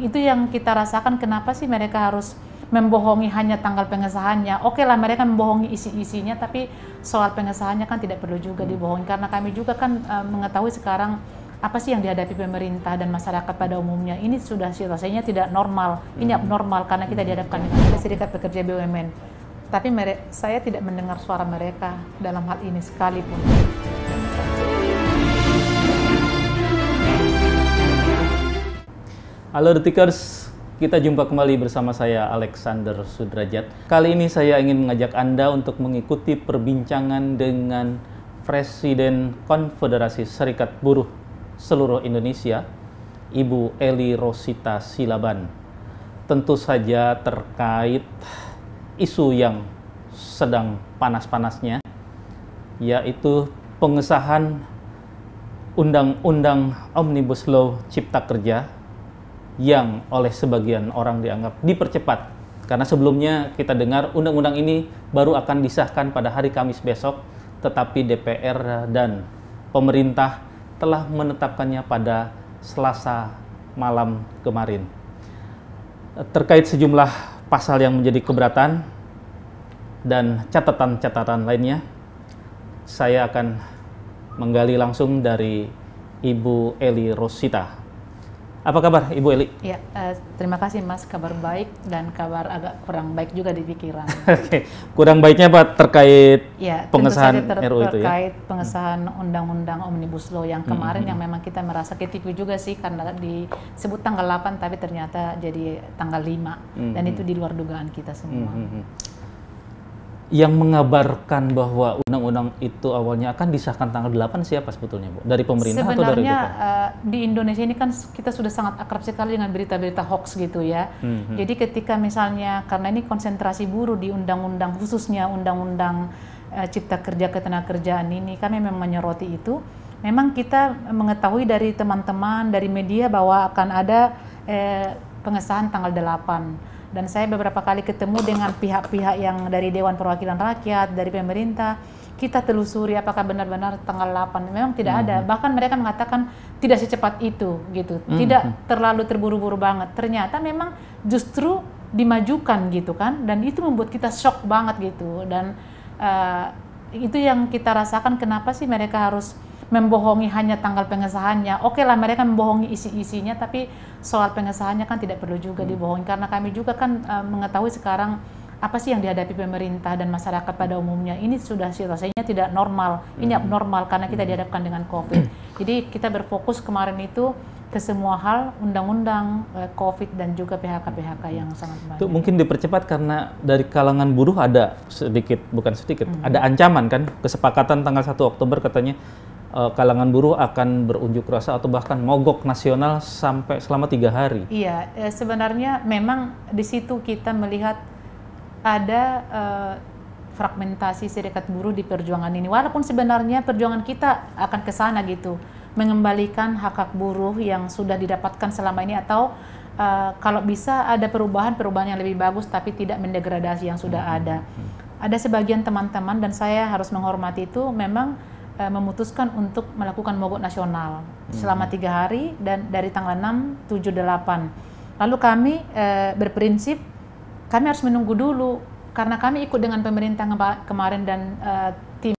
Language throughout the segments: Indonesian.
itu yang kita rasakan, kenapa sih mereka harus membohongi hanya tanggal pengesahannya. Oke lah, mereka membohongi isi-isinya, tapi soal pengesahannya kan tidak perlu juga dibohongi, karena kami juga kan mengetahui sekarang apa sih yang dihadapi pemerintah dan masyarakat pada umumnya. Ini sudah situasinya tidak normal, ini abnormal karena kita dihadapkan dengan serikat pekerja BUMN. Tapi saya tidak mendengar suara mereka dalam hal ini sekalipun. Halo Detikers, kita jumpa kembali bersama saya Alexander Sudrajat. Kali ini saya ingin mengajak Anda untuk mengikuti perbincangan dengan Presiden Konfederasi Serikat Buruh seluruh Indonesia, Ibu Eli Rosita Silaban. Tentu saja terkait isu yang sedang panas-panasnya, yaitu pengesahan Undang-Undang Omnibus Law Cipta Kerja yang oleh sebagian orang dianggap dipercepat. Karena sebelumnya kita dengar undang-undang ini baru akan disahkan pada hari Kamis besok, tetapi DPR dan pemerintah telah menetapkannya pada Selasa malam kemarin. Terkait sejumlah pasal yang menjadi keberatan dan catatan-catatan lainnya, saya akan menggali langsung dari Ibu Eli Rosita. Apa kabar Ibu Eli? Ya, terima kasih Mas, kabar baik dan kabar agak kurang baik juga di pikiran. Oke, kurang baiknya Pak terkait ya, pengesahan RUU itu ya? Terkait pengesahan Undang-Undang Omnibus Law yang kemarin yang memang kita merasa ketipu juga sih, karena disebut tanggal 8 tapi ternyata jadi tanggal 5 dan itu di luar dugaan kita semua. Yang mengabarkan bahwa undang-undang itu awalnya akan disahkan tanggal 8 siapa sebetulnya, Bu? Dari pemerintah atau dari DPR? Di Indonesia ini kan kita sudah sangat akrab sekali dengan berita-berita hoax gitu ya. Jadi ketika misalnya, karena ini konsentrasi buruh di undang-undang, khususnya undang-undang Cipta Kerja Ketenagakerjaan ini, kami memang menyoroti itu. Memang kita mengetahui dari teman-teman, dari media bahwa akan ada pengesahan tanggal 8. Dan saya beberapa kali ketemu dengan pihak-pihak yang dari Dewan Perwakilan Rakyat, dari pemerintah. Kita telusuri apakah benar-benar tanggal 8. Memang tidak ada. Bahkan mereka mengatakan tidak secepat itu, gitu. Tidak terlalu terburu-buru banget. Ternyata memang justru dimajukan gitu kan. Dan itu membuat kita shock banget gitu. Dan itu yang kita rasakan, kenapa sih mereka harus membohongi hanya tanggal pengesahannya. Oke lah, mereka membohongi isi-isinya, tapi soal pengesahannya kan tidak perlu juga dibohongi, karena kami juga kan mengetahui sekarang apa sih yang dihadapi pemerintah dan masyarakat pada umumnya. Ini sudah situasinya tidak normal, ini abnormal karena kita dihadapkan dengan COVID. Jadi kita berfokus kemarin itu ke semua hal, undang-undang, COVID dan juga PHK-PHK yang sangat banyak. Itu mungkin dipercepat karena dari kalangan buruh ada sedikit, bukan sedikit, ada ancaman kan, kesepakatan tanggal 1 Oktober katanya kalangan buruh akan berunjuk rasa atau bahkan mogok nasional sampai selama 3 hari. Iya, sebenarnya memang di situ kita melihat ada fragmentasi serikat buruh di perjuangan ini. Walaupun sebenarnya perjuangan kita akan ke sana gitu, mengembalikan hak-hak buruh yang sudah didapatkan selama ini, atau kalau bisa ada perubahan yang lebih bagus tapi tidak mendegradasi yang sudah ada. Ada sebagian teman-teman, dan saya harus menghormati itu, memang memutuskan untuk melakukan mogok nasional selama 3 hari dan dari tanggal 6, 7, 8. Lalu kami berprinsip kami harus menunggu dulu, karena kami ikut dengan pemerintah kemarin dan tim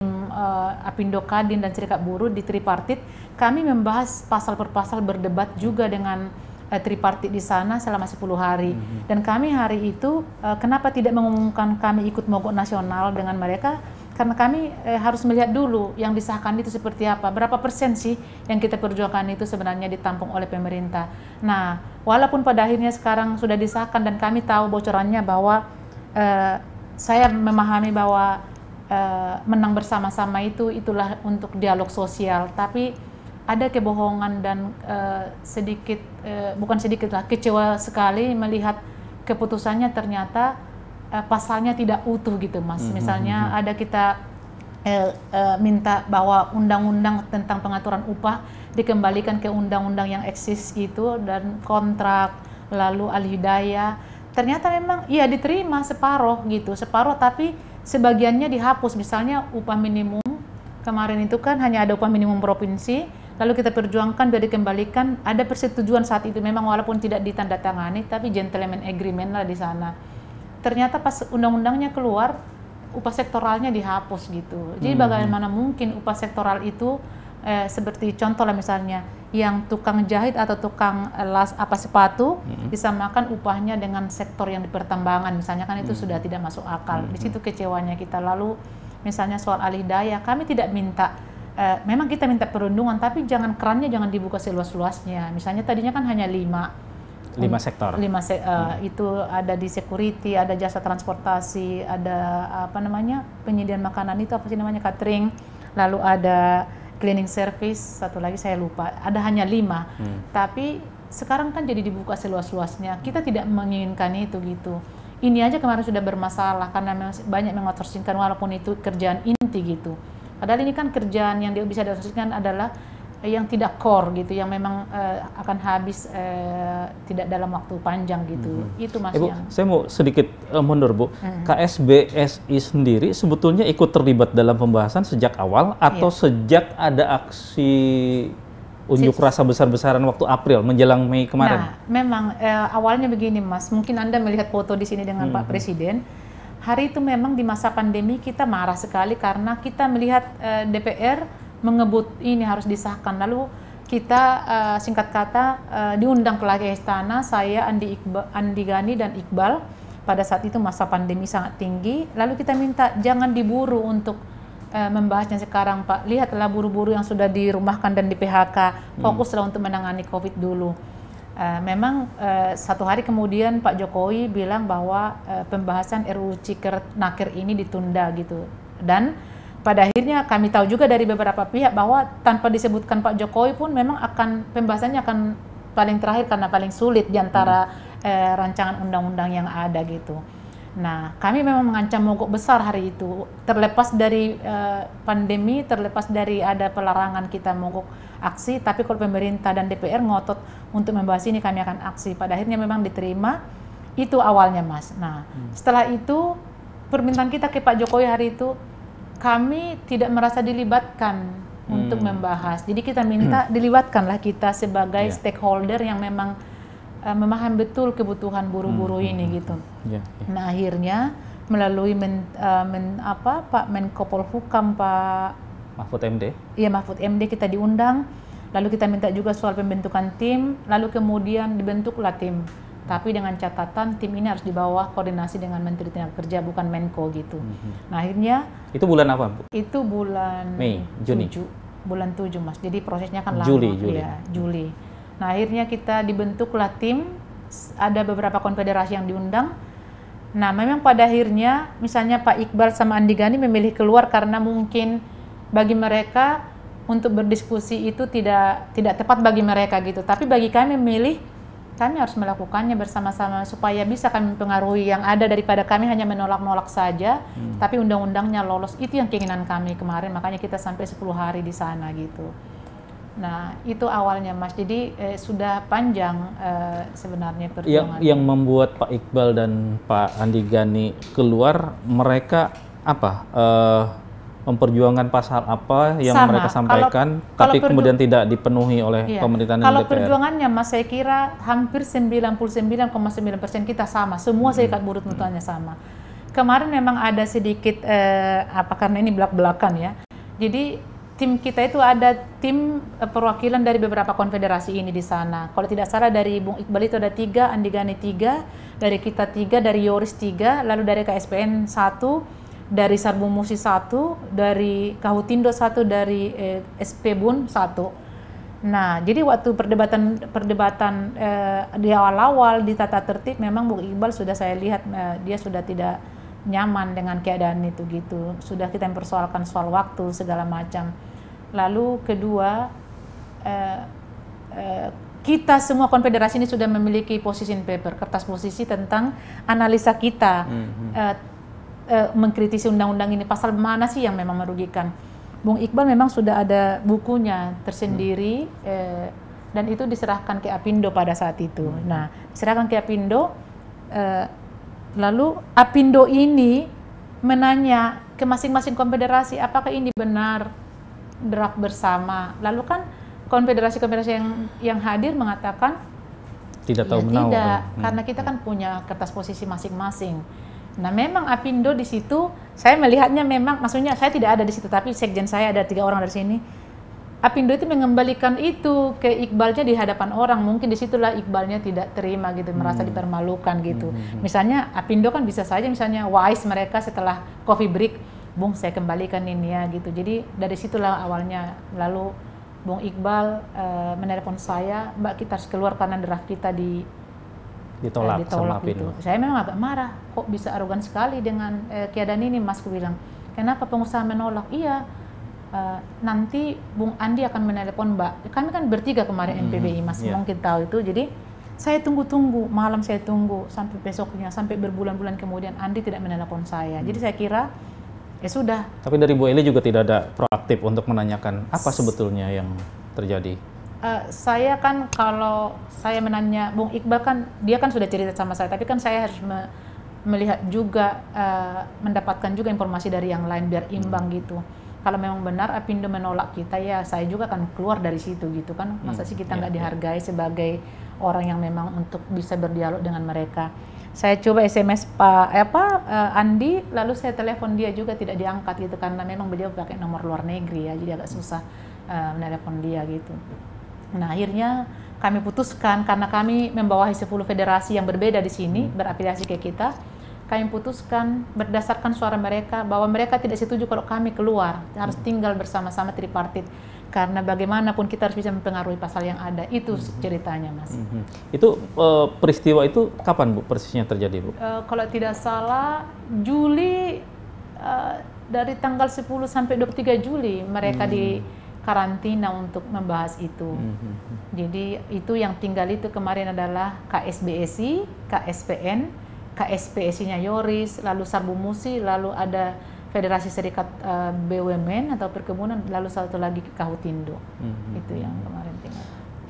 Apindo Kadin dan Serikat Buruh di tripartit. Kami membahas pasal per pasal, berdebat juga dengan tripartit di sana selama 10 hari. Dan kami hari itu kenapa tidak mengumumkan kami ikut mogok nasional dengan mereka? Karena kami harus melihat dulu yang disahkan itu seperti apa, berapa persen sih yang kita perjuangkan itu sebenarnya ditampung oleh pemerintah. Nah, walaupun pada akhirnya sekarang sudah disahkan dan kami tahu bocorannya, bahwa saya memahami bahwa menang bersama-sama itulah untuk dialog sosial, tapi ada kebohongan dan sedikit, bukan sedikit lah, kecewa sekali melihat keputusannya ternyata pasalnya tidak utuh gitu Mas. Misalnya ada kita minta bahwa undang-undang tentang pengaturan upah dikembalikan ke undang-undang yang eksis itu, dan kontrak, lalu al-hidayah. Ternyata memang iya diterima separuh gitu, separuh, tapi sebagiannya dihapus. Misalnya upah minimum, kemarin itu kan hanya ada upah minimum provinsi, lalu kita perjuangkan biar dikembalikan. Ada persetujuan saat itu memang walaupun tidak ditandatangani, tapi gentleman agreement lah di sana. Ternyata pas undang-undangnya keluar, upah sektoralnya dihapus gitu. Jadi bagaimana mungkin upah sektoral itu seperti contoh lah misalnya yang tukang jahit atau tukang sepatu disamakan upahnya dengan sektor yang di pertambangan misalnya, kan itu sudah tidak masuk akal. Di situ kecewanya kita. Lalu misalnya soal alih daya, kami tidak minta memang kita minta perlindungan, tapi jangan kerannya jangan dibuka seluas-luasnya. Misalnya tadinya kan hanya 5 sektor. Itu ada di security, ada jasa transportasi, ada penyediaan makanan itu apa sih namanya, catering, lalu ada cleaning service, satu lagi saya lupa. Ada hanya 5. Tapi sekarang kan jadi dibuka seluas-luasnya. Kita tidak menginginkan itu gitu. Ini aja kemarin sudah bermasalah karena banyak mengoutsourcingkan walaupun itu kerjaan inti gitu. Padahal ini kan kerjaan yang dia bisa dioutsourcingkan adalah yang tidak core gitu, yang memang akan habis tidak dalam waktu panjang gitu. Itu Mas Ibu, yang. saya mau sedikit mundur Bu. KSBSI sendiri sebetulnya ikut terlibat dalam pembahasan sejak awal atau sejak ada aksi unjuk rasa besar-besaran waktu April menjelang Mei kemarin? Nah, memang awalnya begini Mas, mungkin Anda melihat foto di sini dengan Pak Presiden. Hari itu memang di masa pandemi kita marah sekali karena kita melihat DPR mengebut ini harus disahkan. Lalu kita singkat kata diundang ke istana, saya, Andi Gani dan Iqbal. Pada saat itu masa pandemi sangat tinggi. Lalu kita minta jangan diburu untuk membahasnya sekarang Pak. Lihatlah buru-buru yang sudah dirumahkan dan di PHK. Fokuslah untuk menangani COVID dulu. Memang satu hari kemudian Pak Jokowi bilang bahwa pembahasan RUU Cikenaker ini ditunda gitu. Dan pada akhirnya kami tahu juga dari beberapa pihak bahwa tanpa disebutkan Pak Jokowi pun memang pembahasannya akan paling terakhir karena paling sulit di antara rancangan undang-undang yang ada gitu. Nah, kami memang mengancam mogok besar hari itu. Terlepas dari pandemi, terlepas dari ada pelarangan kita mogok aksi, tapi kalau pemerintah dan DPR ngotot untuk membahas ini, kami akan aksi. Pada akhirnya memang diterima. Itu awalnya Mas. Nah, setelah itu permintaan kita ke Pak Jokowi hari itu, kami tidak merasa dilibatkan untuk membahas. Jadi kita minta dilibatkanlah kita sebagai stakeholder yang memang memahami betul kebutuhan buru-buru ini gitu. Nah, akhirnya melalui Pak Menko Polhukam Pak Mahfud MD. Iya, Mahfud MD kita diundang. Lalu kita minta juga soal pembentukan tim, lalu kemudian dibentuklah tim. Tapi dengan catatan tim ini harus di bawah koordinasi dengan Menteri Tenaga Kerja, bukan Menko gitu. Nah, akhirnya itu bulan apa, Bu? Itu bulan Mei, Juni. Bulan 7 Mas. Jadi prosesnya kan lama. Juli. Ya, Juli. Nah, akhirnya kita dibentuklah tim, ada beberapa konfederasi yang diundang. Nah, memang pada akhirnya misalnya Pak Iqbal sama Andi Gani memilih keluar karena mungkin bagi mereka untuk berdiskusi itu tidak tepat bagi mereka gitu. Tapi bagi kami memilih, kami harus melakukannya bersama-sama supaya bisa kami mempengaruhi yang ada daripada kami hanya menolak-nolak saja, tapi undang-undangnya lolos. Itu yang keinginan kami kemarin, makanya kita sampai 10 hari di sana gitu. Nah, itu awalnya Mas. Jadi sudah panjang sebenarnya perjuangan. Yang membuat Pak Iqbal dan Pak Andi Gani keluar, mereka apa? Memperjuangkan pasal apa yang mereka sampaikan, tapi kemudian tidak dipenuhi oleh pemerintahan dan Kalau DPR? perjuangannya Mas, saya kira hampir 99,9% kita sama. Semua serikat buruh tuntutannya sama. Kemarin memang ada sedikit karena ini belak-belakan ya. Jadi tim kita itu ada tim perwakilan dari beberapa konfederasi ini di sana. Kalau tidak salah dari Bung Iqbal itu ada 3, Andi Gani 3, dari kita 3, dari Yoris 3, lalu dari KSPN 1, dari Sarbu Musi 1, dari Kahutindo 1, dari SP Bun 1. Nah, jadi waktu perdebatan di awal-awal di tata tertib memang Bung Iqbal sudah saya lihat dia sudah tidak nyaman dengan keadaan itu gitu. Sudah kita mempersoalkan soal waktu segala macam. Lalu kedua, kita semua konfederasi ini sudah memiliki position paper, kertas posisi tentang analisa kita mengkritisi undang-undang ini, pasal mana sih yang memang merugikan. Bung Iqbal memang sudah ada bukunya tersendiri dan itu diserahkan ke Apindo pada saat itu. Nah, diserahkan ke Apindo. Lalu Apindo ini menanya ke masing-masing konfederasi apakah ini benar draft bersama. Lalu kan konfederasi-konfederasi yang hadir mengatakan Tidak tahu ya menau. tidak, karena kita kan punya kertas posisi masing-masing. Nah memang Apindo di situ, saya melihatnya memang, maksudnya saya tidak ada di situ, tapi sekjen saya ada 3 orang dari sini. Apindo itu mengembalikan itu ke Iqbalnya di hadapan orang, mungkin disitulah Iqbalnya tidak terima gitu, merasa dipermalukan gitu. Misalnya Apindo kan bisa saja misalnya wise mereka setelah coffee break, Bung saya kembalikan ini ya gitu. Jadi dari situlah awalnya, lalu Bung Iqbal menelepon saya, Mbak kita harus keluar karena draft kita ditolak sama gitu. Apindo. Saya memang agak marah, kok bisa arogan sekali dengan keadaan ini Mas, aku bilang. Kenapa pengusaha menolak? Iya, nanti Bung Andi akan menelepon Mbak. Kami kan bertiga kemarin NPBI Mas, mungkin tahu itu. Jadi saya tunggu-tunggu, malam saya tunggu sampai besoknya, sampai berbulan-bulan kemudian Andi tidak menelepon saya. Jadi saya kira ya sudah. Tapi dari Bu Eli juga tidak ada proaktif untuk menanyakan apa sebetulnya yang terjadi. Saya kan kalau saya menanya Bung Iqbal kan dia kan sudah cerita sama saya, tapi kan saya harus melihat juga mendapatkan juga informasi dari yang lain biar imbang gitu. Kalau memang benar Apindo menolak kita, ya saya juga akan keluar dari situ gitu kan. Masa sih kita nggak dihargai sebagai orang yang memang untuk bisa berdialog dengan mereka. Saya coba SMS Andi, lalu saya telepon dia juga tidak diangkat gitu karena memang beliau pakai nomor luar negeri ya, jadi agak susah menelepon dia gitu. Nah akhirnya kami putuskan, karena kami membawahi 10 federasi yang berbeda di sini berafiliasi ke kita, kami putuskan berdasarkan suara mereka bahwa mereka tidak setuju kalau kami keluar, harus tinggal bersama-sama tripartit. Karena bagaimanapun kita harus bisa mempengaruhi pasal yang ada, itu ceritanya Mas. Itu peristiwa itu kapan Bu persisnya terjadi Bu? Kalau tidak salah Juli, dari tanggal 10 sampai 23 Juli mereka di karantina untuk membahas itu. Jadi itu yang tinggal itu kemarin adalah KSBSI, KSPN, KSPSI-nya Yoris, lalu Sarbu Musi, lalu ada Federasi Serikat BUMN atau Perkebunan, lalu satu lagi Kahutindo. Itu yang kemarin tinggal.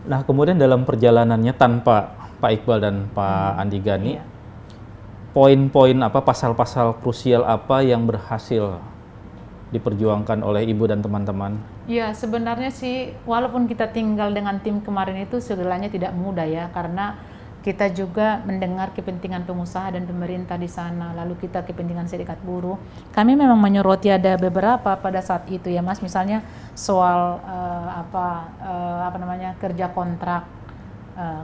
Nah kemudian dalam perjalanannya tanpa Pak Iqbal dan Pak Andi Gani, poin-poin apa, pasal-pasal krusial apa yang berhasil diperjuangkan oleh Ibu dan teman-teman? Ya sebenarnya sih walaupun kita tinggal dengan tim kemarin itu segalanya tidak mudah ya, karena kita juga mendengar kepentingan pengusaha dan pemerintah di sana, lalu kita kepentingan serikat buruh. Kami memang menyoroti ada beberapa pada saat itu ya Mas, misalnya soal kerja kontrak.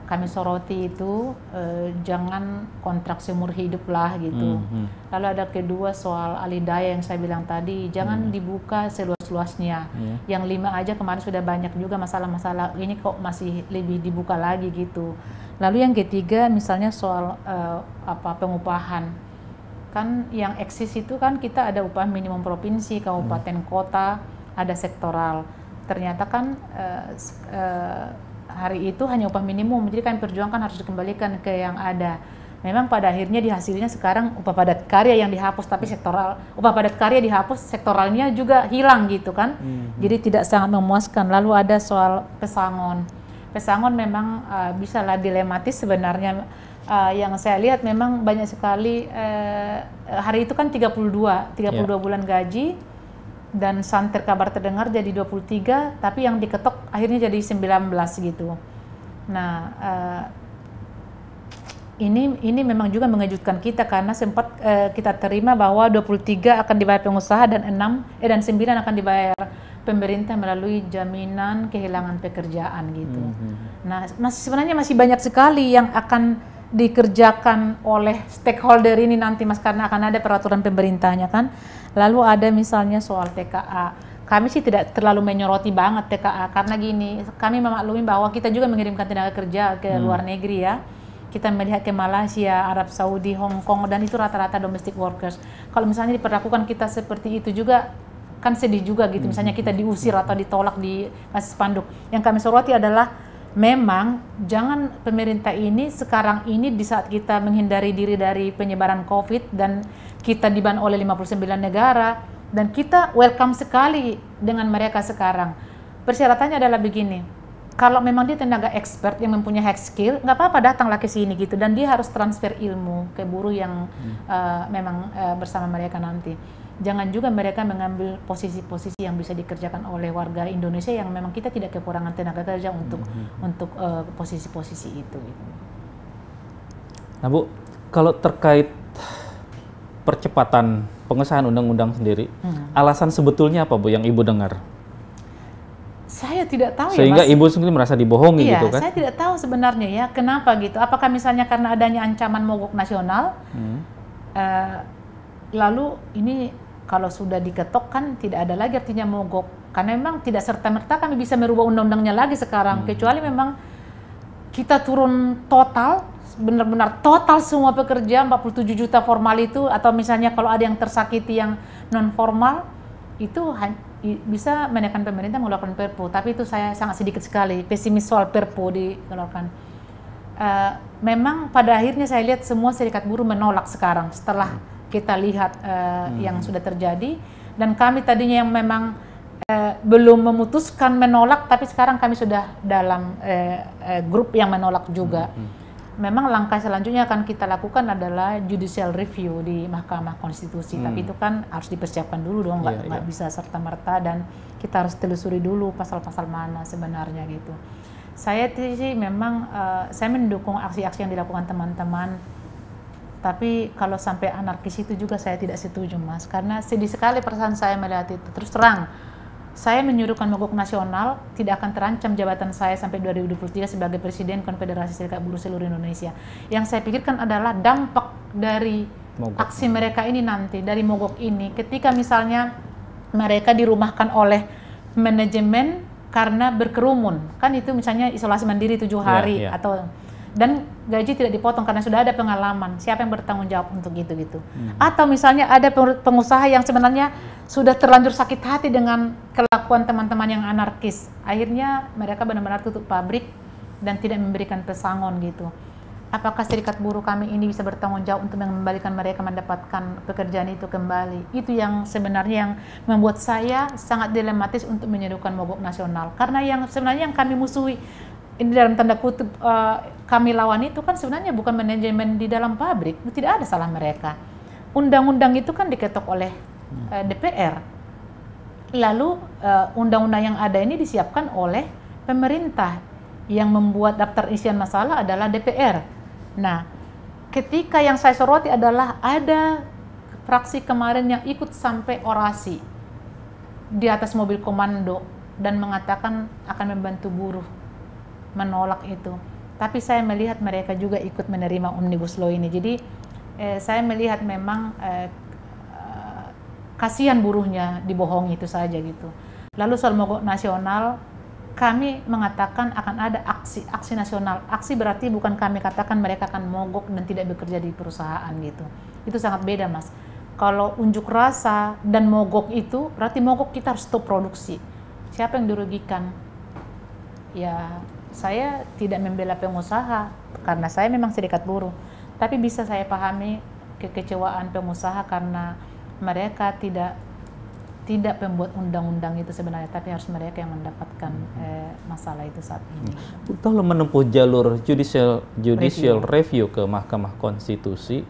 Kami soroti itu jangan kontrak seumur hidup lah gitu. Lalu ada kedua soal alih daya yang saya bilang tadi, jangan dibuka seluas-luasnya. Yang 5 aja kemarin sudah banyak juga masalah-masalah, ini kok masih lebih dibuka lagi gitu. Lalu yang ketiga misalnya soal pengupahan. Kan yang eksis itu kan kita ada upah minimum provinsi, kabupaten, kota, ada sektoral. Ternyata kan hari itu hanya upah minimum, jadi kami perjuangkan harus dikembalikan ke yang ada. Memang pada akhirnya di hasilnya sekarang upah padat karya yang dihapus, tapi sektoral, upah padat karya dihapus, sektoralnya juga hilang gitu kan. Jadi tidak sangat memuaskan. Lalu ada soal pesangon. Pesangon memang bisalah dilematis sebenarnya. Yang saya lihat memang banyak sekali, hari itu kan 32 bulan gaji, dan santer kabar terdengar jadi 23, tapi yang diketok akhirnya jadi 19 gitu. Nah, ini memang juga mengejutkan kita karena sempat kita terima bahwa 23 akan dibayar pengusaha dan 9 akan dibayar pemerintah melalui jaminan kehilangan pekerjaan gitu. Nah, sebenarnya masih banyak sekali yang akan dikerjakan oleh stakeholder ini nanti Mas, karena akan ada peraturan pemerintahnya kan. Lalu ada misalnya soal TKA. Kami sih tidak terlalu menyoroti banget TKA karena gini, kami memaklumi bahwa kita juga mengirimkan tenaga kerja ke luar negeri ya. Kita melihat ke Malaysia, Arab Saudi, Hong Kong, dan itu rata-rata domestic workers. Kalau misalnya diperlakukan kita seperti itu juga kan sedih juga gitu. Misalnya kita diusir atau ditolak di kasih spanduk. Yang kami soroti adalah memang jangan pemerintah ini sekarang ini di saat kita menghindari diri dari penyebaran COVID dan kita diban oleh 59 negara dan kita welcome sekali dengan mereka sekarang. Persyaratannya adalah begini, kalau memang dia tenaga expert yang mempunyai high skill, nggak apa-apa datanglah ke sini gitu, dan dia harus transfer ilmu ke buruh yang memang bersama mereka nanti. Jangan juga mereka mengambil posisi-posisi yang bisa dikerjakan oleh warga Indonesia yang memang kita tidak kekurangan tenaga kerja untuk posisi-posisi itu. Nah Bu, kalau terkait percepatan pengesahan undang-undang sendiri, alasan sebetulnya apa Bu yang Ibu dengar? Saya tidak tahu sehingga ya Mas. Ibu sendiri merasa dibohongi Iya, gitu kan? saya tidak tahu sebenarnya ya kenapa gitu. Apakah misalnya karena adanya ancaman mogok nasional, lalu ini kalau sudah diketok kan tidak ada lagi artinya mogok. Karena memang tidak serta-merta kami bisa merubah undang-undangnya lagi sekarang, kecuali memang kita turun total, benar-benar total semua pekerja 47 juta formal itu, atau misalnya kalau ada yang tersakiti yang non formal itu bisa menekan pemerintah mengeluarkan perpu, tapi itu saya sangat sedikit sekali pesimis soal perpu dikeluarkan. Memang pada akhirnya saya lihat semua serikat buruh menolak sekarang setelah kita lihat yang sudah terjadi, dan kami tadinya yang memang belum memutuskan menolak, tapi sekarang kami sudah dalam grup yang menolak juga. Memang langkah selanjutnya akan kita lakukan adalah judicial review di Mahkamah Konstitusi, tapi itu kan harus dipersiapkan dulu dong, nggak bisa serta-merta, dan kita harus telusuri dulu pasal-pasal mana sebenarnya gitu. Saya sih memang saya mendukung aksi-aksi yang dilakukan teman-teman, tapi kalau sampai anarkis itu juga saya tidak setuju Mas, karena sedih sekali perasaan saya melihat itu. Terus terang, saya menyuruhkan mogok nasional tidak akan terancam jabatan saya sampai 2023 sebagai Presiden Konfederasi Serikat Buruh seluruh Indonesia. Yang saya pikirkan adalah dampak dari aksi mereka ini nanti, dari mogok ini, ketika misalnya mereka dirumahkan oleh manajemen karena berkerumun, kan itu misalnya isolasi mandiri 7 hari atau dan gaji tidak dipotong karena sudah ada pengalaman, siapa yang bertanggung jawab untuk gitu-gitu. Atau misalnya ada pengusaha yang sebenarnya sudah terlanjur sakit hati dengan kelakuan teman-teman yang anarkis, akhirnya mereka benar-benar tutup pabrik dan tidak memberikan pesangon gitu. Apakah serikat buruh kami ini bisa bertanggung jawab untuk mengembalikan mereka mendapatkan pekerjaan itu kembali? Itu yang sebenarnya yang membuat saya sangat dilematis untuk menyerukan mogok nasional, karena yang sebenarnya yang kami musuhi ini dalam tanda kutip kami lawan itu kan sebenarnya bukan manajemen di dalam pabrik, tidak ada salah mereka. Undang-undang itu kan diketok oleh DPR. Lalu undang-undang yang ada ini disiapkan oleh pemerintah, yang membuat daftar isian masalah adalah DPR. Nah, ketika yang saya soroti adalah ada fraksi kemarin yang ikut sampai orasi di atas mobil komando dan mengatakan akan membantu buruh menolak itu. Tapi saya melihat mereka juga ikut menerima Omnibus Law ini. Jadi saya melihat memang kasihan buruhnya dibohongi itu saja gitu. Lalu soal mogok nasional, kami mengatakan akan ada aksi nasional. Aksi berarti bukan kami katakan mereka akan mogok dan tidak bekerja di perusahaan gitu. Itu sangat beda Mas. Kalau unjuk rasa dan mogok itu berarti mogok kita harus stop produksi. Siapa yang dirugikan? Ya, saya tidak membela pengusaha karena saya memang serikat buruh. Tapi bisa saya pahami kekecewaan pengusaha karena mereka tidak membuat undang-undang itu sebenarnya, tapi harus mereka yang mendapatkan masalah itu saat ini. Kalau menempuh jalur judicial review ke Mahkamah Konstitusi,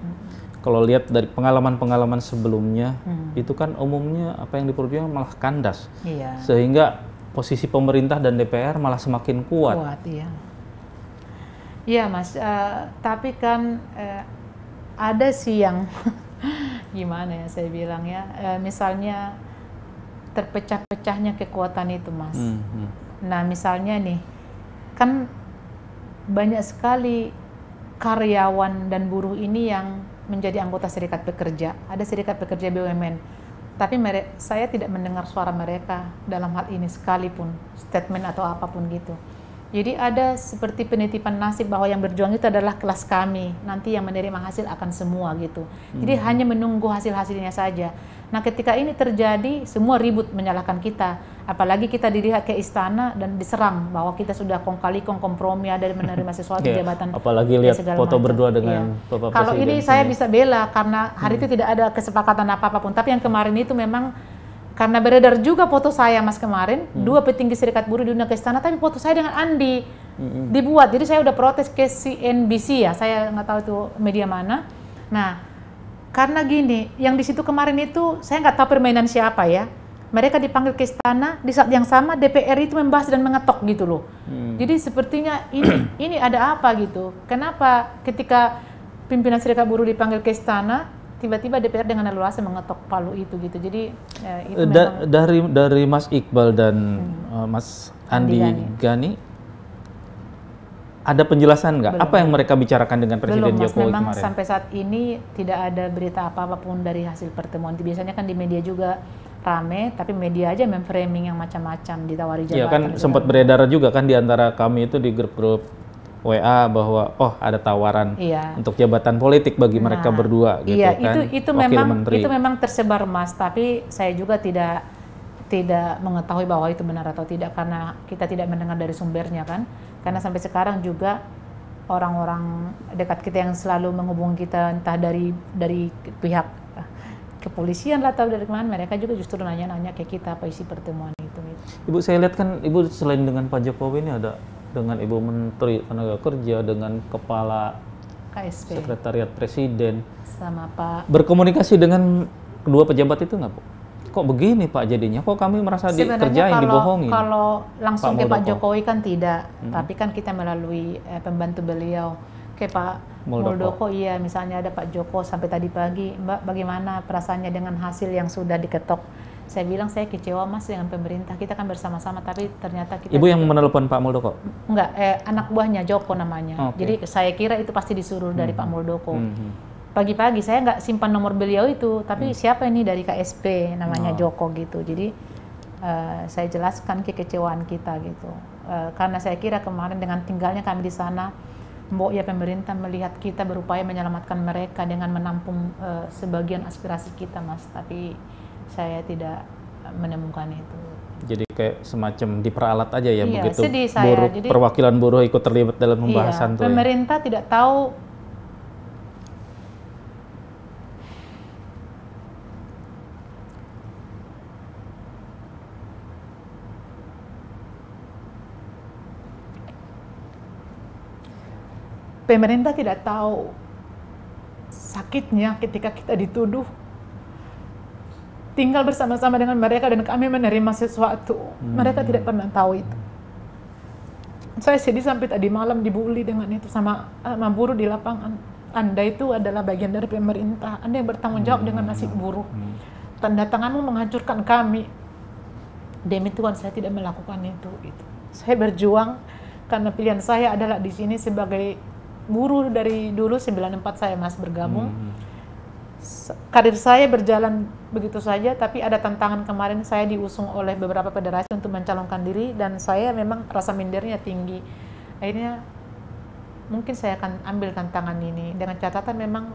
kalau lihat dari pengalaman-pengalaman sebelumnya, itu kan umumnya apa yang diperjuangkan malah kandas, sehingga posisi pemerintah dan DPR malah semakin kuat. Iya. Iya Mas, tapi kan ada sih yang gimana ya saya bilang ya, misalnya terpecah-pecahnya kekuatan itu Mas. Nah misalnya nih, kan banyak sekali karyawan dan buruh ini yang menjadi anggota serikat pekerja. Ada serikat pekerja BUMN, tapi saya tidak mendengar suara mereka dalam hal ini sekalipun, statement atau apapun gitu. Jadi ada seperti penitipan nasib bahwa yang berjuang itu adalah kelas kami, nanti yang menerima hasil akan semua gitu. Jadi hanya menunggu hasil-hasilnya saja. Nah ketika ini terjadi, semua ribut menyalahkan kita. Apalagi kita dilihat ke istana dan diserang bahwa kita sudah kong-kali-kong kompromi ada menerima sesuatu jabatan. Apalagi lihat foto berdua dengan Bapak Presiden. Kalau ini saya bisa bela karena hari itu tidak ada kesepakatan apa-apapun. Tapi yang kemarin itu memang karena beredar juga foto saya Mas kemarin, dua petinggi serikat buruh diundang ke istana, tapi foto saya dengan Andi dibuat. Jadi saya udah protes ke CNBC ya, saya nggak tahu itu media mana. Nah, karena gini, yang di situ kemarin itu saya nggak tahu permainan siapa ya. Mereka dipanggil ke istana, di saat yang sama DPR itu membahas dan mengetok gitu loh. Jadi sepertinya ini ada apa gitu. Kenapa ketika pimpinan serikat buruh dipanggil ke istana, tiba-tiba DPR dengan leluasa mengetok palu itu gitu. Jadi itu dari Mas Iqbal dan Mas Andi Gani, ada penjelasan nggak? Apa yang mereka bicarakan dengan Presiden Jokowi memang kemarin? Sampai saat ini tidak ada berita apa-apapun dari hasil pertemuan. Biasanya kan di media juga rame, tapi media aja memframing yang macam-macam, ditawari jabatan. Iya kan sempat beredar juga kan di antara kami itu di grup-grup WA bahwa ada tawaran untuk jabatan politik bagi mereka berdua gitu kan. Itu memang tersebar Mas, tapi saya juga tidak mengetahui bahwa itu benar atau tidak karena kita tidak mendengar dari sumbernya kan. Karena sampai sekarang juga orang-orang dekat kita yang selalu menghubungi kita entah dari pihak kepolisian lah atau dari mana, mereka juga justru nanya-nanya ke kita apa isi pertemuan itu. Ibu, saya lihat kan Ibu selain dengan Pak Jokowi ini ada dengan Ibu Menteri Tenaga Kerja, dengan Kepala KSP, Sekretariat Presiden, sama Pak. Berkomunikasi dengan kedua pejabat itu nggak, Bu? Kok begini Pak jadinya? Kok kami merasa dikerjain, dibohongin? Kalau langsung ke Pak Jokowi kan tidak, tapi kan kita melalui pembantu beliau. Ke Pak Muldoko, iya, misalnya ada Pak Joko sampai tadi pagi, Mbak bagaimana perasaannya dengan hasil yang sudah diketok? Saya bilang saya kecewa Mas dengan pemerintah, kita kan bersama-sama, tapi ternyata kita... Ibu yang menelepon Pak Muldoko? Enggak, anak buahnya Joko namanya. Jadi saya kira itu pasti disuruh dari Pak Muldoko. Pagi-pagi saya nggak simpan nomor beliau itu, tapi siapa ini dari KSP namanya Joko gitu. Jadi saya jelaskan kekecewaan kita gitu. Karena saya kira kemarin dengan tinggalnya kami di sana, Mbok ya pemerintah melihat kita berupaya menyelamatkan mereka dengan menampung sebagian aspirasi kita Mas, tapi saya tidak menemukan itu. Jadi kayak semacam diperalat aja ya, begitu sedih saya. Jadi, perwakilan buruh ikut terlibat dalam pembahasan tuh. Pemerintah tidak tahu pemerintah tidak tahu sakitnya ketika kita dituduh tinggal bersama-sama dengan mereka dan kami menerima sesuatu. Mereka tidak pernah tahu itu. Saya sedih sampai tadi malam dibully dengan itu sama buruh di lapangan. Anda itu adalah bagian dari pemerintah. Anda yang bertanggung jawab dengan nasib buruh. Tanda tanganmu menghancurkan kami. Demi Tuhan saya tidak melakukan itu. Saya berjuang karena pilihan saya adalah di sini sebagai buruh dari dulu 94 saya Mas bergabung. Karir saya berjalan begitu saja, tapi ada tantangan kemarin saya diusung oleh beberapa federasi untuk mencalonkan diri dan saya memang rasa mindernya tinggi. Akhirnya mungkin saya akan ambil tantangan ini dengan catatan memang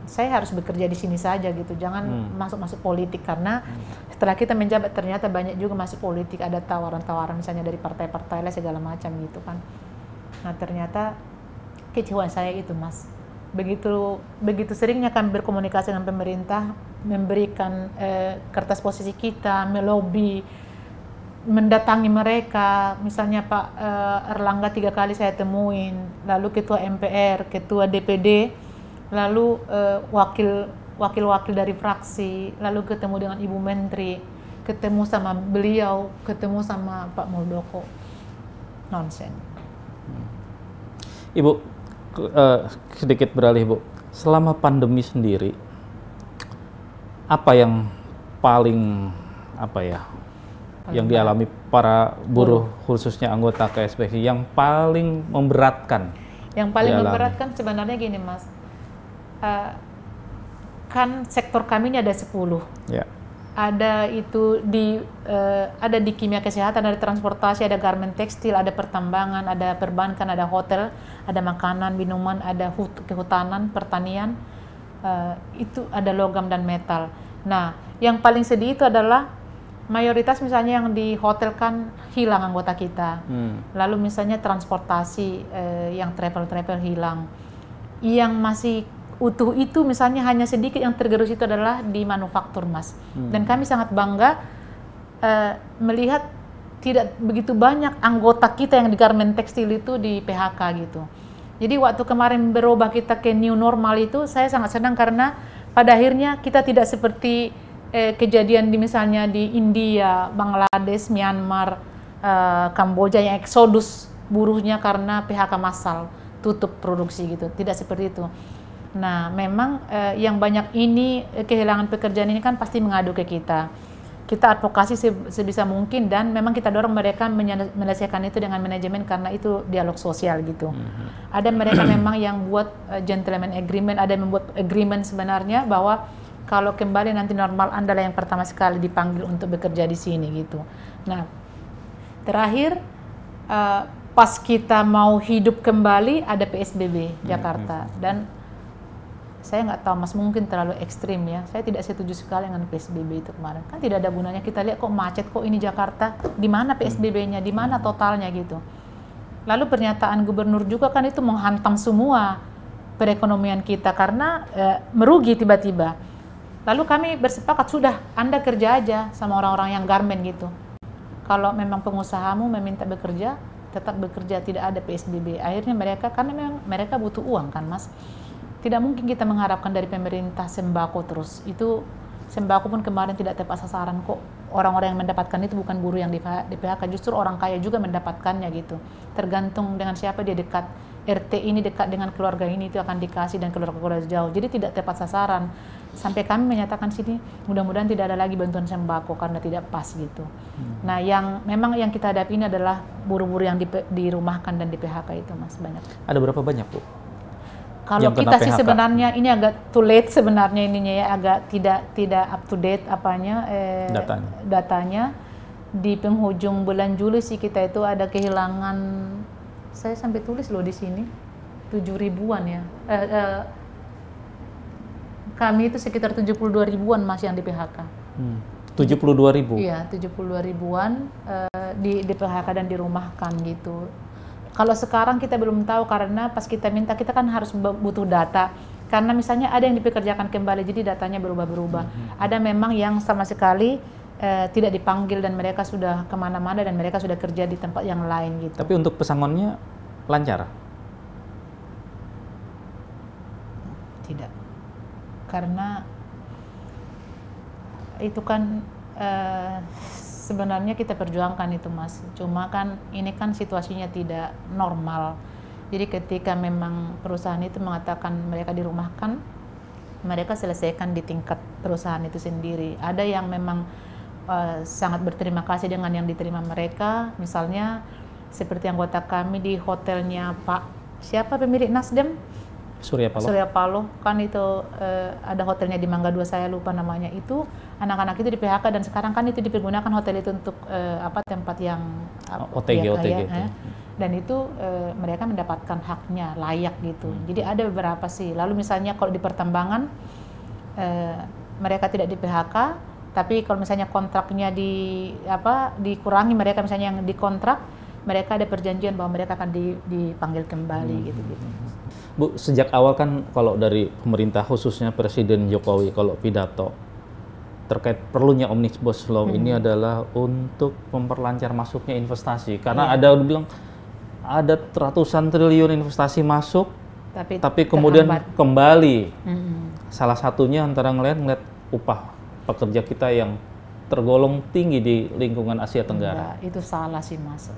saya harus bekerja di sini saja gitu, jangan masuk politik karena setelah kita menjabat ternyata banyak juga masuk politik, ada tawaran-tawaran misalnya dari partai-partai lah segala macam gitu kan. Nah ternyata kecewa saya itu Mas. Begitu seringnya kami berkomunikasi dengan pemerintah, memberikan kertas posisi kita, melobi, mendatangi mereka. Misalnya Pak Erlangga 3 kali saya temuin, lalu Ketua MPR, Ketua DPD, lalu wakil-wakil dari fraksi, lalu ketemu dengan Ibu Menteri, ketemu sama beliau, ketemu sama Pak Muldoko. Nonsen. Ibu, sedikit beralih Bu, selama pandemi sendiri apa yang paling yang dialami para buruh khususnya anggota KSP yang paling memberatkan? Yang paling memberatkan sebenarnya gini Mas, kan sektor kami ini ada 10 ya. Ada itu ada di kimia kesehatan, ada transportasi, ada garmen tekstil, ada pertambangan, ada perbankan, ada hotel, ada makanan, minuman, ada kehutanan, pertanian, itu ada logam dan metal. Nah, yang paling sedih itu adalah mayoritas misalnya yang di hotel kan hilang anggota kita. Lalu misalnya transportasi yang travel hilang. Yang masih utuh itu misalnya hanya sedikit yang tergerus itu adalah di manufaktur Mas. Dan kami sangat bangga melihat tidak begitu banyak anggota kita yang di garmen tekstil itu di PHK gitu. Jadi waktu kemarin berubah kita ke new normal itu, saya sangat senang karena pada akhirnya kita tidak seperti kejadian di misalnya di India, Bangladesh, Myanmar, Kamboja yang eksodus buruhnya karena PHK massal, tutup produksi gitu. Tidak seperti itu. Nah, memang yang banyak ini kehilangan pekerjaan ini kan pasti mengadu ke kita. Kita advokasi sebisa mungkin dan memang kita dorong mereka menyelesaikan itu dengan manajemen karena itu dialog sosial gitu. Ada mereka memang yang buat gentleman agreement, ada yang membuat agreement sebenarnya bahwa kalau kembali nanti normal Anda lah yang pertama sekali dipanggil untuk bekerja di sini gitu. Nah, terakhir pas kita mau hidup kembali ada PSBB Jakarta dan saya nggak tahu Mas, mungkin terlalu ekstrim ya. Saya tidak setuju sekali dengan PSBB itu kemarin. Kan tidak ada gunanya kita lihat kok macet, kok ini Jakarta. Di mana PSBB-nya, di mana totalnya gitu. Lalu pernyataan gubernur juga kan itu menghantam semua perekonomian kita karena merugi tiba-tiba. Lalu kami bersepakat sudah Anda kerja aja sama orang-orang yang garmen gitu. Kalau memang pengusahamu meminta bekerja, tetap bekerja, tidak ada PSBB. Akhirnya mereka, karena memang mereka butuh uang kan Mas. Tidak mungkin kita mengharapkan dari pemerintah sembako terus. Itu sembako pun kemarin tidak tepat sasaran kok. Orang-orang yang mendapatkan itu bukan buruh yang di PHK, justru orang kaya juga mendapatkannya gitu. Tergantung dengan siapa dia dekat. RT ini dekat dengan keluarga ini itu akan dikasih dan keluarga-keluarga jauh. Jadi tidak tepat sasaran. Sampai kami menyatakan sini mudah-mudahan tidak ada lagi bantuan sembako karena tidak pas gitu. Nah, yang memang yang kita hadapi ini adalah buruh-buruh yang dirumahkan dan di PHK itu Mas, banyak. Ada berapa banyak Bu? Kalau kita sih sebenarnya ini agak too late sebenarnya ininya ya, agak tidak up to date apanya datanya. Di penghujung bulan Juli sih kita itu ada kehilangan, saya sampai tulis loh di sini 7.000-an ya. Kami itu sekitar 72 ribuan Mas yang di PHK. 72.000? Iya, 72 ribuan di PHK dan dirumahkan gitu. Kalau sekarang kita belum tahu karena pas kita minta, kita kan harus butuh data. Karena misalnya ada yang dipekerjakan kembali, jadi datanya berubah-berubah. Ada memang yang sama sekali tidak dipanggil dan mereka sudah kemana-mana dan mereka sudah kerja di tempat yang lain gitu. Tapi untuk pesangonnya lancar? Tidak. Karena itu kan sebenarnya kita perjuangkan itu Mas, cuma kan ini kan situasinya tidak normal. Jadi ketika memang perusahaan itu mengatakan mereka dirumahkan, mereka selesaikan di tingkat perusahaan itu sendiri. Ada yang memang sangat berterima kasih dengan yang diterima mereka, misalnya seperti anggota kami di hotelnya Pak siapa pemilik Nasdem? Surya Paloh kan itu ada hotelnya di Mangga 2, saya lupa namanya. Itu anak-anak itu di PHK dan sekarang kan itu dipergunakan hotel itu untuk tempat yang OTG. Dan itu mereka mendapatkan haknya layak gitu. Jadi ada beberapa sih. Lalu misalnya kalau di pertambangan mereka tidak di PHK, tapi kalau misalnya kontraknya dikurangi, mereka misalnya yang dikontrak, mereka ada perjanjian bahwa mereka akan dipanggil kembali gitu. Bu, sejak awal kan kalau dari pemerintah khususnya Presiden Jokowi kalau pidato terkait perlunya Omnibus Law ini adalah untuk memperlancar masuknya investasi. Karena ada bilang ada ratusan triliun investasi masuk, tapi kemudian kembali. Salah satunya antara ngeliat upah pekerja kita yang tergolong tinggi di lingkungan Asia Tenggara. Itu salah sih Mas.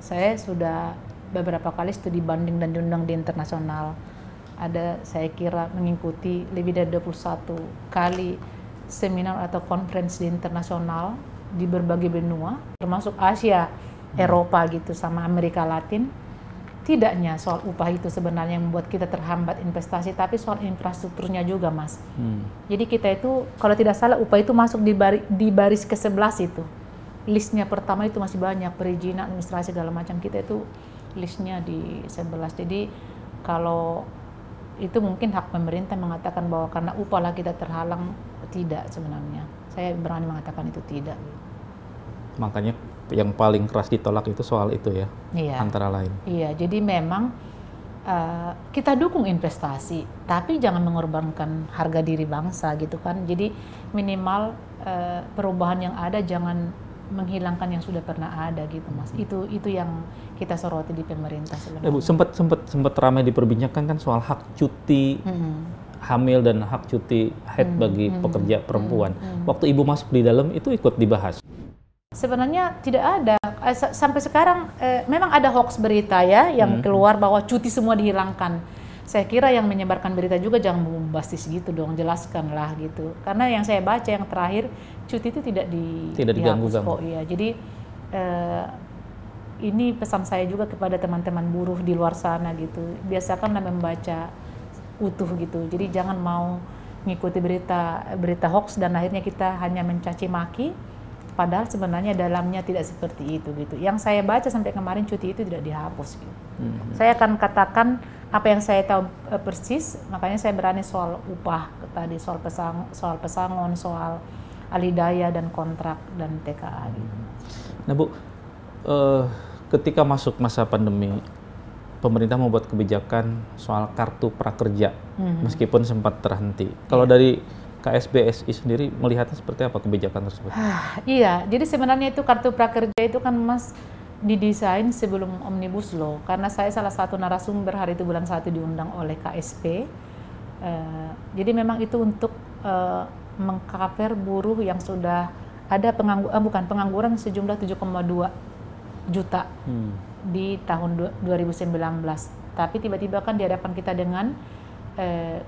Saya sudah beberapa kali studi banding dan diundang di internasional. Saya kira mengikuti lebih dari 21 kali seminar atau conference di internasional di berbagai benua, termasuk Asia, Eropa gitu, sama Amerika Latin. Tidaknya soal upah itu sebenarnya yang membuat kita terhambat investasi, tapi soal infrastrukturnya juga Mas. Jadi kita itu, kalau tidak salah upah itu masuk di baris ke-11 itu. Listnya pertama itu masih banyak, perizinan, administrasi, segala macam. Kita itu listnya di 11. Jadi kalau itu mungkin hak pemerintah mengatakan bahwa karena upah lah kita terhalang, tidak sebenarnya. Saya berani mengatakan itu tidak. Makanya yang paling keras ditolak itu soal itu ya, antara lain. Iya, jadi memang kita dukung investasi, tapi jangan mengorbankan harga diri bangsa gitu kan. Jadi minimal perubahan yang ada jangan menghilangkan yang sudah pernah ada gitu Mas. Itu yang kita soroti di pemerintah sebenarnya. Bu, sempat ramai diperbincangkan kan soal hak cuti hamil dan hak cuti haid bagi pekerja perempuan. Waktu Ibu masuk di dalam itu ikut dibahas? Sebenarnya tidak ada. Sampai sekarang memang ada hoax berita ya yang keluar bahwa cuti semua dihilangkan. Saya kira yang menyebarkan berita juga jangan bombastis gitu dong, jelaskanlah gitu. Karena yang saya baca yang terakhir cuti itu tidak diganggu kok ya. Jadi ini pesan saya juga kepada teman-teman buruh di luar sana gitu. Biasakanlah membaca utuh gitu. Jadi jangan mau mengikuti berita hoax dan akhirnya kita hanya mencaci maki. Padahal sebenarnya dalamnya tidak seperti itu gitu. Yang saya baca sampai kemarin cuti itu tidak dihapus gitu. Saya akan katakan apa yang saya tahu persis, makanya saya berani soal upah tadi, soal pesangon, soal alih-daya dan kontrak dan TKA gitu. Nah Bu, ketika masuk masa pandemi, pemerintah membuat kebijakan soal kartu prakerja, meskipun sempat terhenti. Kalau dari KSBSI sendiri melihatnya seperti apa kebijakan tersebut? Iya, jadi sebenarnya itu kartu prakerja itu kan Mas didesain sebelum Omnibus Law, karena saya salah satu narasumber hari itu bulan 1 diundang oleh KSP. Jadi memang itu untuk mengcover buruh yang sudah ada pengangguran sejumlah 7,2 juta di tahun 2019. Tapi tiba-tiba kan di hadapan kita dengan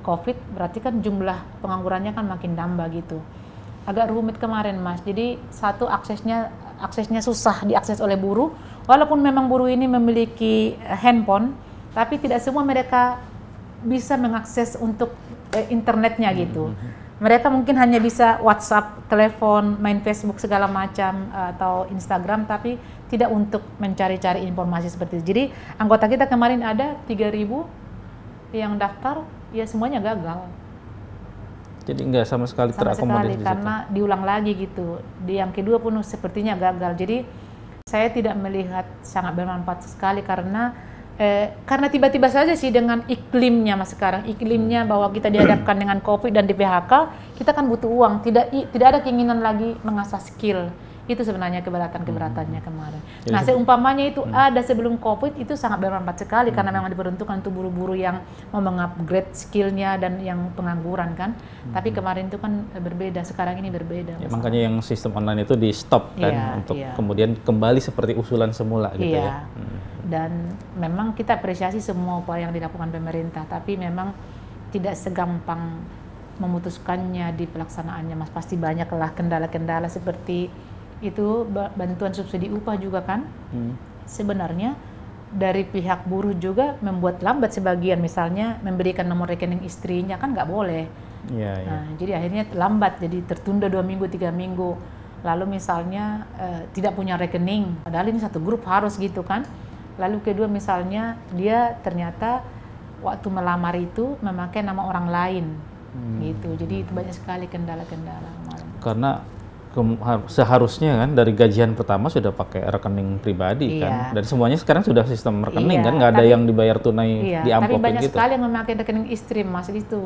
COVID, berarti kan jumlah penganggurannya kan makin nambah gitu. Agak rumit kemarin Mas, jadi satu aksesnya susah diakses oleh buruh, walaupun memang buruh ini memiliki handphone, tapi tidak semua mereka bisa mengakses untuk internetnya gitu. Mereka mungkin hanya bisa WhatsApp, telepon, main Facebook segala macam atau Instagram, tapi tidak untuk mencari-cari informasi seperti itu. Jadi anggota kita kemarin ada 3.000 yang daftar, ya semuanya gagal. Jadi nggak sama sekali terakomodir karena diulang lagi gitu. Di yang kedua pun sepertinya gagal. Jadi saya tidak melihat sangat bermanfaat sekali karena tiba-tiba saja sih dengan iklimnya Mas sekarang, iklimnya bahwa kita dihadapkan dengan COVID dan di PHK, kita kan butuh uang. Tidak ada keinginan lagi mengasah skill. Itu sebenarnya keberatannya kemarin. Nah, seumpamanya itu ada sebelum COVID, itu sangat bermanfaat sekali karena memang diperuntukkan untuk buru-buru yang mau mengupgrade skillnya dan yang pengangguran kan. Tapi kemarin itu kan berbeda, sekarang ini berbeda. Ya, makanya yang sistem online itu di stop kan untuk kemudian kembali seperti usulan semula gitu ya. Dan memang kita apresiasi semua upaya yang dilakukan pemerintah, tapi memang tidak segampang memutuskannya di pelaksanaannya Mas. Pasti banyaklah kendala-kendala seperti itu bantuan subsidi upah juga kan. Sebenarnya dari pihak buruh juga membuat lambat sebagian, misalnya memberikan nomor rekening istrinya kan nggak boleh. Nah, jadi akhirnya lambat, jadi tertunda 2 minggu 3 minggu. Lalu misalnya tidak punya rekening, padahal ini satu grup harus gitu kan. Lalu kedua misalnya dia ternyata waktu melamar itu memakai nama orang lain gitu. Jadi itu banyak sekali kendala-kendala. Karena seharusnya kan dari gajian pertama sudah pakai rekening pribadi kan, dan semuanya sekarang sudah sistem rekening kan, nggak ada yang dibayar tunai di amplop gitu. Tapi banyak sekali yang memakai rekening istri Mas, itu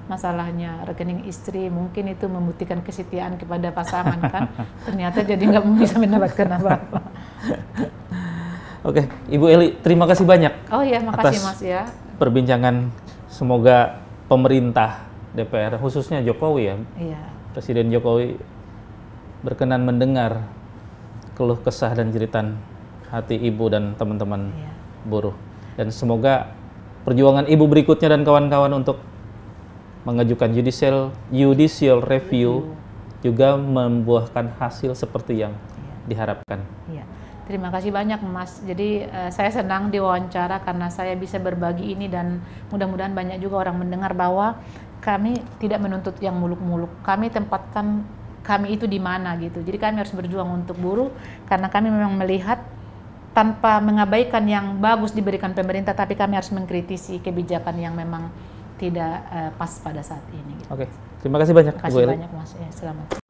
masalahnya. Rekening istri mungkin itu membuktikan kesetiaan kepada pasangan kan, ternyata jadi nggak bisa mendapatkan apa-apa. Oke, Ibu Eli, terima kasih banyak. Oh iya, makasih atas Mas ya. Perbincangan, semoga pemerintah DPR khususnya Jokowi Presiden Jokowi berkenan mendengar keluh kesah dan jeritan hati Ibu dan teman-teman buruh. Dan semoga perjuangan Ibu berikutnya dan kawan-kawan untuk mengajukan judicial review juga membuahkan hasil seperti yang diharapkan. Terima kasih banyak Mas. Jadi saya senang diwawancara karena saya bisa berbagi ini dan mudah-mudahan banyak juga orang mendengar bahwa kami tidak menuntut yang muluk-muluk. Kami tempatkan kami itu di mana gitu. Jadi kami harus berjuang untuk buruh karena kami memang melihat tanpa mengabaikan yang bagus diberikan pemerintah, tapi kami harus mengkritisi kebijakan yang memang tidak pas pada saat ini. Gitu. Oke, terima kasih banyak. Terima kasih banyak Mas. Ya, selamat.